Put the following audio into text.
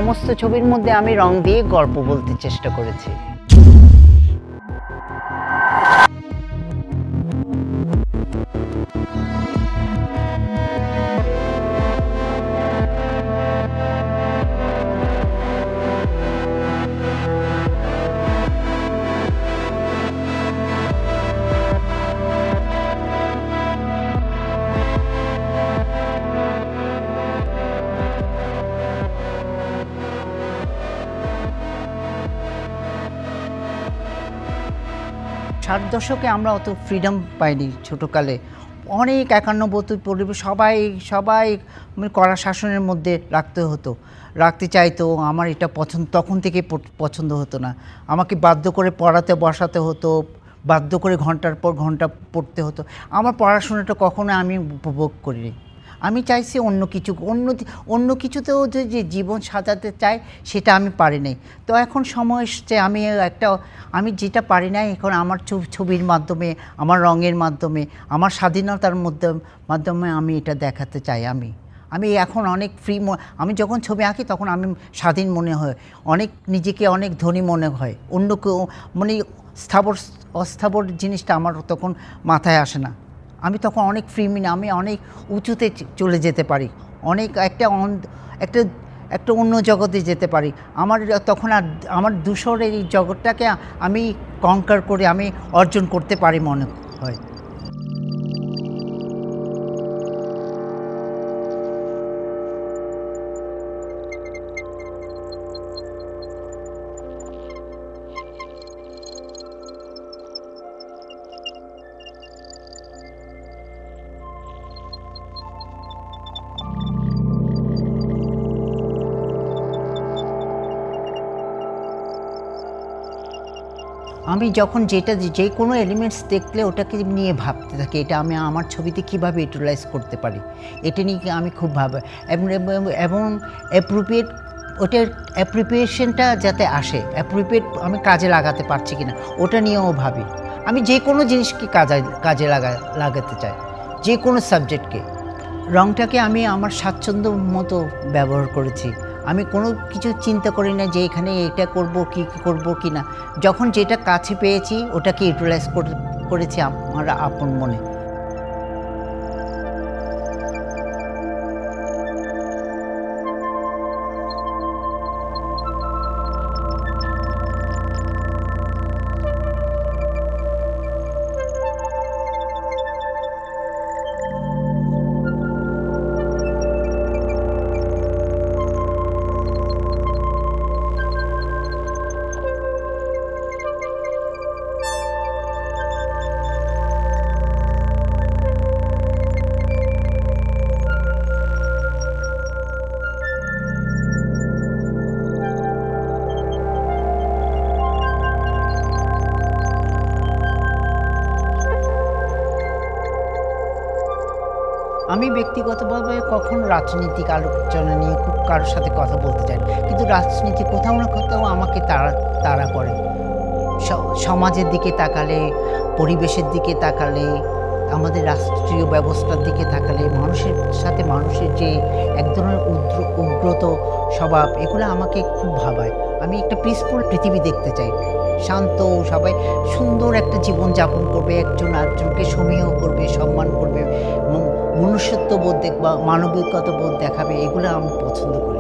সমস্ত ছবির মধ্যে আমি রং দিয়ে গল্প বলতে চেষ্টা করেছি। ষাট দশকে আমরা অত ফ্রিডম পাইনি ছোটোকালে, অনেক একান্নবর্তী পরিবেশ, সবাই মানে কড়া শাসনের মধ্যে রাখতে চাইতো। আমার এটা তখন থেকে পছন্দ হতো না। আমাকে বাধ্য করে পড়াতে বসাতে হতো, বাধ্য করে ঘন্টার পর ঘন্টা পড়তে হতো। আমার পড়াশোনাটা কখনো আমি উপভোগ করিনি। আমি চাইছি অন্য কিছুতেও যে জীবন সাজাতে চাই, সেটা আমি পারি নাই। তো এখন সময় এসছে, আমি যেটা পারি না এখন আমার ছবির মাধ্যমে, আমার রঙের মাধ্যমে, আমার স্বাধীনতার মাধ্যমে আমি এটা দেখাতে চাই। আমি এখন অনেক আমি যখন ছবি আঁকি তখন আমি স্বাধীন মনে হয়, নিজেকে অনেক ধনী মনে হয়। অন্য কেউ মানে অস্থাবর জিনিসটা আমার তখন মাথায় আসে না। আমি তখন অনেক আমি অনেক উঁচুতে চলে যেতে পারি, অনেক একটা অন্য জগতে যেতে পারি। তখন আর আমার ধূসর এই জগৎটাকে আমি কনকার করে আমি অর্জন করতে পারি মনে হয়। আমি যখন যে কোনো এলিমেন্টস দেখলে ওটাকে নিয়ে ভাবতে থাকি, এটা আমি আমার ছবিতে কীভাবে ইউটিলাইজ করতে পারি, এটা নিয়ে আমি খুব এবং ওটার অ্যাপ্রিপিয়েশনটা যাতে আসে, আমি কাজে লাগাতে পারছি কিনা ওটা নিয়েও ভাবি। আমি যে কোনো জিনিসকে কাজে লাগাতে চাই, যে কোনো সাবজেক্টকে। রঙটাকে আমি আমার স্বাচ্ছন্দ্য মতো ব্যবহার করেছি। আমি কোনো কিছু চিন্তা করি না যে এখানে এটা করব কি না। যখন যেটা কাছে পেয়েছি ওটাকে ইউটিলাইজ করেছি আমার আপন মনে। আমি ব্যক্তিগতভাবে কখনো রাজনৈতিক আলোচনা নিয়ে খুব কারোর সাথে কথা বলতে চাই, কিন্তু রাজনীতি কোথাও না কোথাও আমাকে তাড়া করে। সমাজের দিকে তাকালে, পরিবেশের দিকে তাকালে, আমাদের রাষ্ট্রীয় ব্যবস্থার দিকে তাকালে, মানুষের সাথে মানুষের যে এক ধরনের উগ্রত স্বভাব, এগুলো আমাকে খুব ভাবায়। আমি একটা পিসফুল পৃথিবী দেখতে চাই, শান্ত, সবাই সুন্দর একটা জীবন যাপন করবে, একজন আরেকজনকে সমীহ করবে, সম্মান করবে, মনুষ্যত্ব বোধ বা মানবিকতা বোধ দেখাবে, এগুলো আমি পছন্দ করি।